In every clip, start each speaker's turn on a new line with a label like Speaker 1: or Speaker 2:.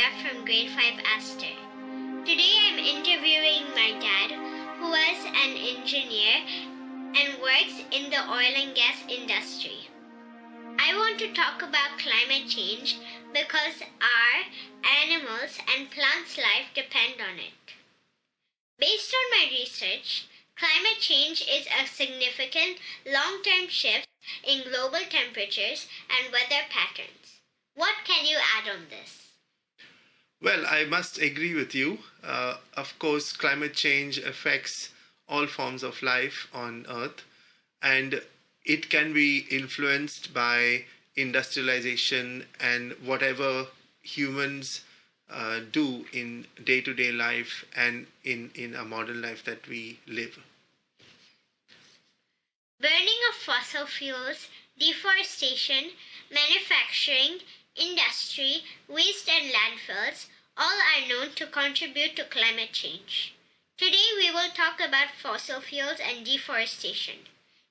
Speaker 1: Earth&Aria from grade 5 Aster. Today I'm interviewing my dad, who was an engineer and works in the oil and gas industry. I want to talk about climate change because our animals and plants' life depend on it. Based on my research, climate change is a significant long-term shift in global temperatures and weather patterns. What can you add on this?
Speaker 2: Well, I must agree with you. Of course, climate change affects all forms of life on Earth, and it can be influenced by industrialization and whatever humans do in day-to-day life and in a modern life that we live.
Speaker 1: Burning of fossil fuels, deforestation, manufacturing, industry, waste and landfills all are known to contribute to climate change. Today we will talk about fossil fuels and deforestation.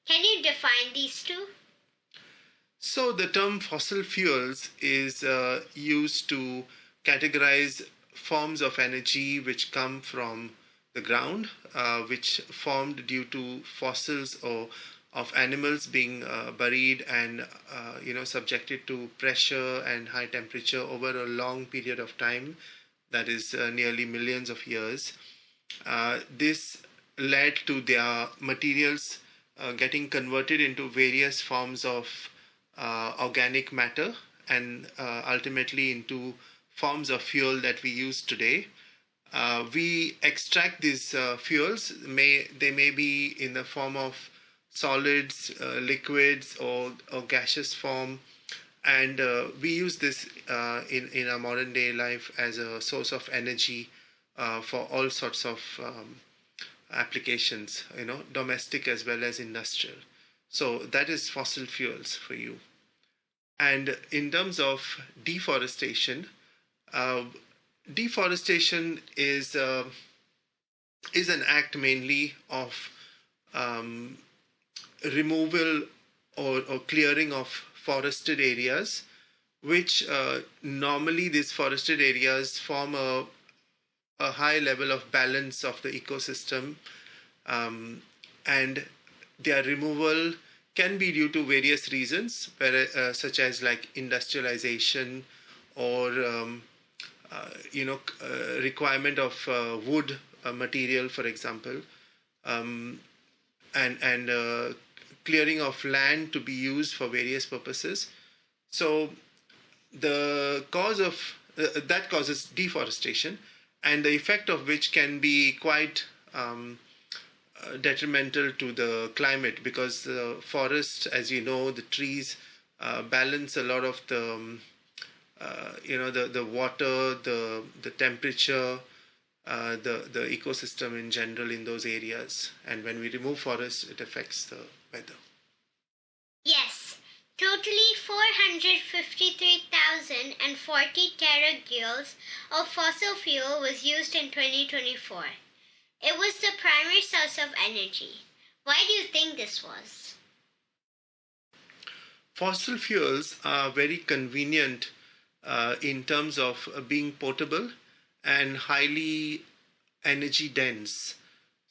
Speaker 1: Can you define these two?
Speaker 2: So the term fossil fuels is used to categorize forms of energy which come from the ground, which formed due to fossils or of animals being buried and subjected to pressure and high temperature over a long period of time, that is nearly millions of years. This led to their materials getting converted into various forms of organic matter and ultimately into forms of fuel that we use today. We extract these fuels. They may be in the form of solids, liquids, or gaseous form, and we use this in our modern day life as a source of energy for all sorts of applications, domestic as well as industrial. So that is fossil fuels for you. And in terms of deforestation, deforestation is an act mainly of removal or clearing of forested areas, which normally these forested areas form a high level of balance of the ecosystem, and their removal can be due to various reasons, such as like industrialization or requirement of wood material, for example, and clearing of land to be used for various purposes. So the cause of that causes deforestation, and the effect of which can be quite detrimental to the climate, because the forests, as you know, the trees balance a lot of the the water, the temperature, the ecosystem in general in those areas. And when we remove forests, it affects the weather.
Speaker 1: Yes, totally 453,040 terajoules of fossil fuel was used in 2024. It was the primary source of energy. Why do you think this was?
Speaker 2: Fossil fuels are very convenient in terms of being portable and highly energy dense.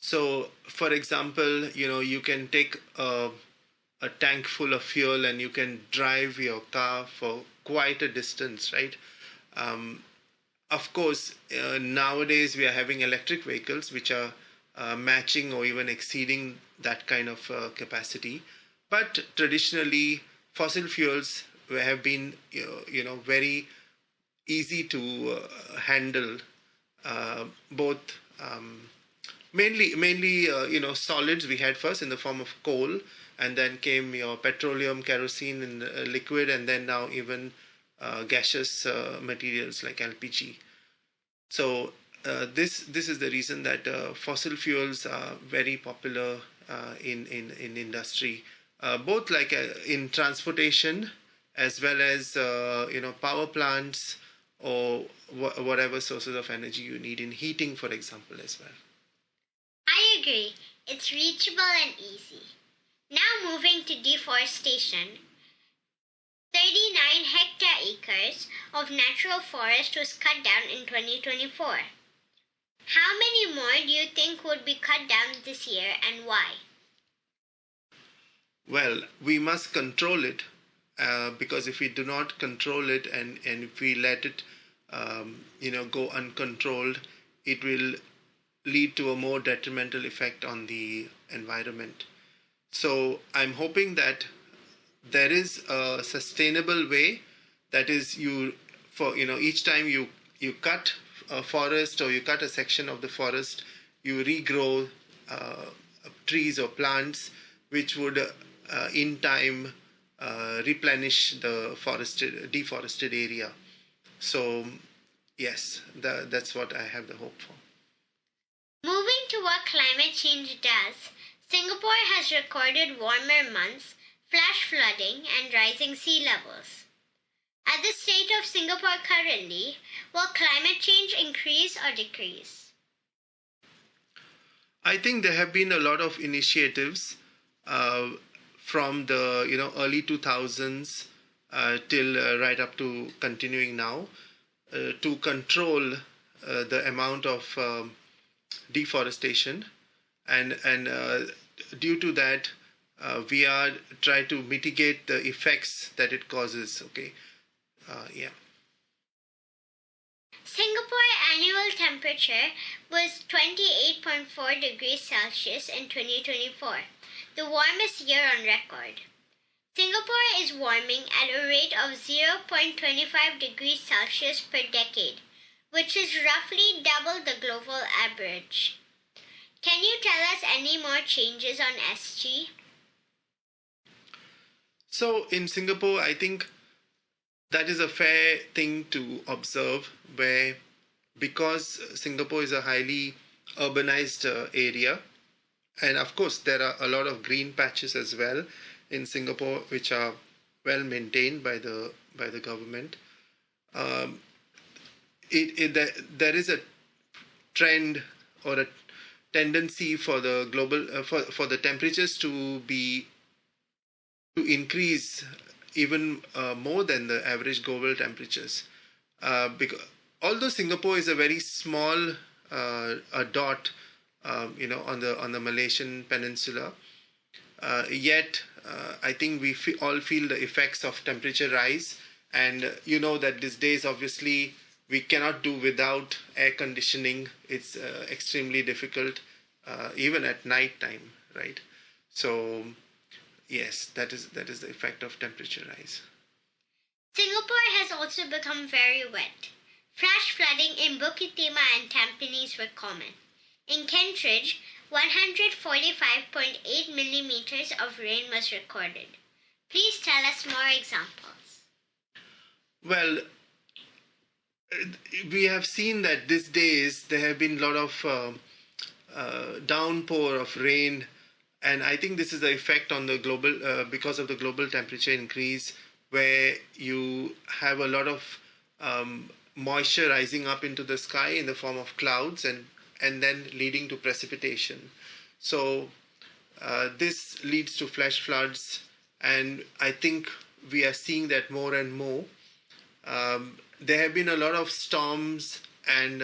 Speaker 2: So, for example, you can take a tank full of fuel and you can drive your car for quite a distance, right? Of course, nowadays we are having electric vehicles which are matching or even exceeding that kind of capacity. But traditionally, fossil fuels have been, very easy to handle. Both mainly solids we had first in the form of coal, and then came your petroleum, kerosene in liquid, and then now even gaseous materials like LPG. So this is the reason that fossil fuels are very popular in industry, both like in transportation as well as power plants or whatever sources of energy you need in heating, for example, as well.
Speaker 1: I agree. It's reachable and easy. Now moving to deforestation. 39 hectare-acres of natural forest was cut down in 2024. How many more do you think would be cut down this year and why?
Speaker 2: Well, we must control it because if we do not control it and if we let it, go uncontrolled, it will lead to a more detrimental effect on the environment. So I'm hoping that there is a sustainable way, that is each time you cut a forest or you cut a section of the forest, you regrow trees or plants which would in time replenish the deforested area. So yes, that's what I have the hope for.
Speaker 1: Moving to what climate change does, Singapore has recorded warmer months, flash flooding, and rising sea levels. At the state of Singapore currently, will climate change increase or decrease?
Speaker 2: I think there have been a lot of initiatives from the early 2000s till right up to continuing now to control the amount of deforestation, and due to that we are trying to mitigate the effects that it causes. Okay, yeah.
Speaker 1: Singapore annual temperature was 28.4 degrees Celsius in 2024, the warmest year on record. Singapore is warming at a rate of 0.25 degrees Celsius per decade, which is roughly double the global average. Can you tell us any more changes on SG?
Speaker 2: So in Singapore, I think that is a fair thing to observe, where because Singapore is a highly urbanized area, and of course there are a lot of green patches as well in Singapore which are well maintained by the government. There is a trend or a tendency for the global for the temperatures to increase even more than the average global temperatures. Because although Singapore is a very small a dot, on the Malaysian peninsula, yet I think we all feel the effects of temperature rise, and that these days obviously we cannot do without air conditioning. It's extremely difficult, even at night time, right? So yes, that is the effect of temperature rise.
Speaker 1: Singapore has also become very wet. Flash flooding in Bukit Timah and Tampines were common. In Kentridge, 145.8 millimeters of rain was recorded. Please tell us more examples.
Speaker 2: Well, we have seen that these days there have been a lot of downpour of rain, and I think this is the effect on the global because of the global temperature increase, where you have a lot of moisture rising up into the sky in the form of clouds, and then leading to precipitation. So this leads to flash floods, and I think we are seeing that more and more. There have been a lot of storms and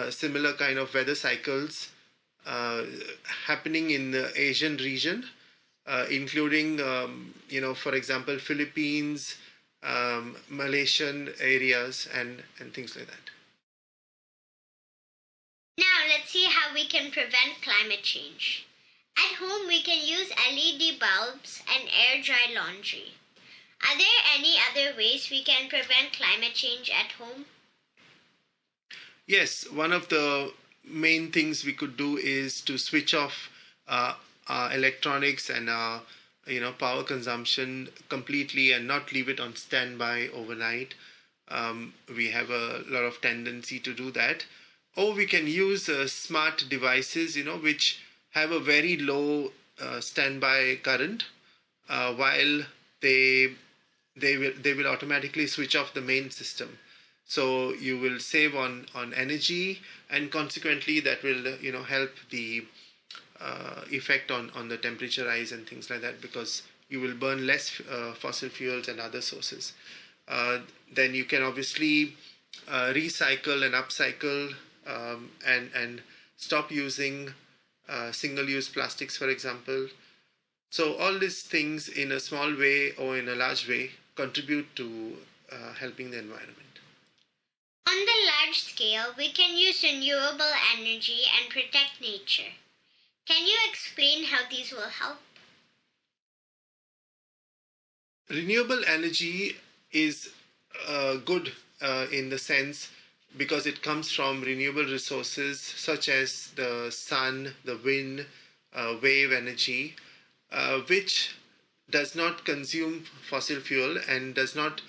Speaker 2: similar kind of weather cycles happening in the Asian region, including, for example, Philippines, Malaysian areas, and things like that.
Speaker 1: Now let's see how we can prevent climate change. At home, we can use LED bulbs and air dry laundry. Are there any other ways we can prevent climate change at home?
Speaker 2: Yes, one of the main things we could do is to switch off our electronics and our power consumption completely and not leave it on standby overnight. We have a lot of tendency to do that. Or we can use smart devices, which have a very low standby current, while they will automatically switch off the main system. So you will save on energy, and consequently that will help the effect on the temperature rise and things like that, because you will burn less fossil fuels and other sources. Then you can obviously recycle and upcycle, and stop using single-use plastics, for example. So all these things in a small way or in a large way contribute to helping the environment.
Speaker 1: On the large scale, we can use renewable energy and protect nature. Can you explain how these will help?
Speaker 2: Renewable energy is good in the sense because it comes from renewable resources such as the sun, the wind, wave energy, which does not consume fossil fuel and does not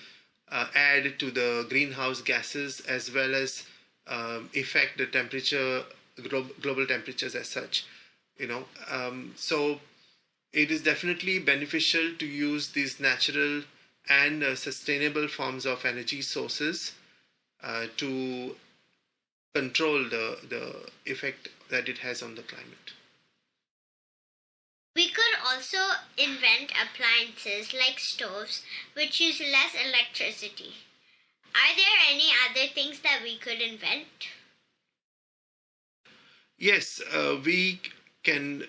Speaker 2: add to the greenhouse gases, as well as affect the temperature, global temperatures as such. So it is definitely beneficial to use these natural and sustainable forms of energy sources to control the effect that it has on the climate.
Speaker 1: We could also invent appliances like stoves which use less electricity. Are there any other things that we could invent?
Speaker 2: Yes, we can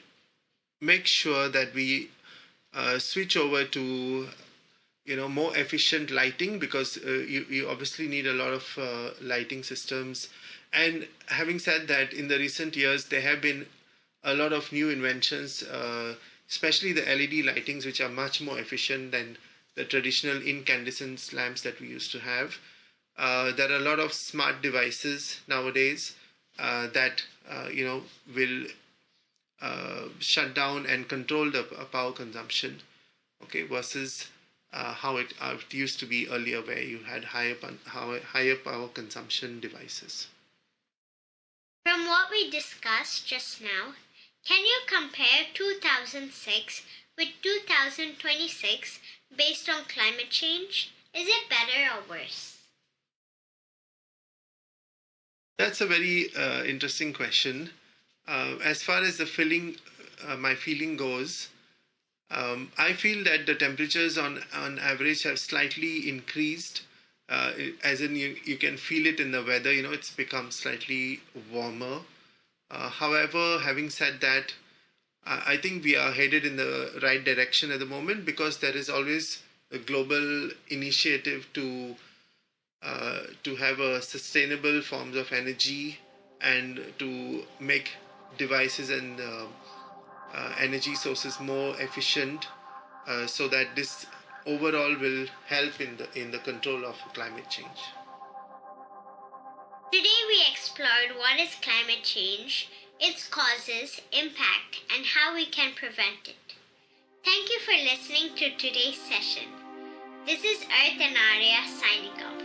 Speaker 2: make sure that we switch over to more efficient lighting, because you obviously need a lot of lighting systems. And having said that, in the recent years there have been a lot of new inventions, especially the LED lightings, which are much more efficient than the traditional incandescent lamps that we used to have. There are a lot of smart devices nowadays that will shut down and control the power consumption, okay, versus how it used to be earlier, where you had higher power consumption devices.
Speaker 1: From what we discussed just now, can you compare 2006 with 2026 based on climate change? Is it better or worse?
Speaker 2: That's a very interesting question. As far as my feeling goes, I feel that the temperatures on average have slightly increased, as in you can feel it in the weather, it's become slightly warmer. However, having said that, I think we are headed in the right direction at the moment, because there is always a global initiative to have a sustainable forms of energy and to make devices and energy sources more efficient, so that this overall will help in the control of climate change.
Speaker 1: Today we explored what is climate change, its causes, impact, and how we can prevent it. Thank you for listening to today's session. This is Earth and Aria signing off.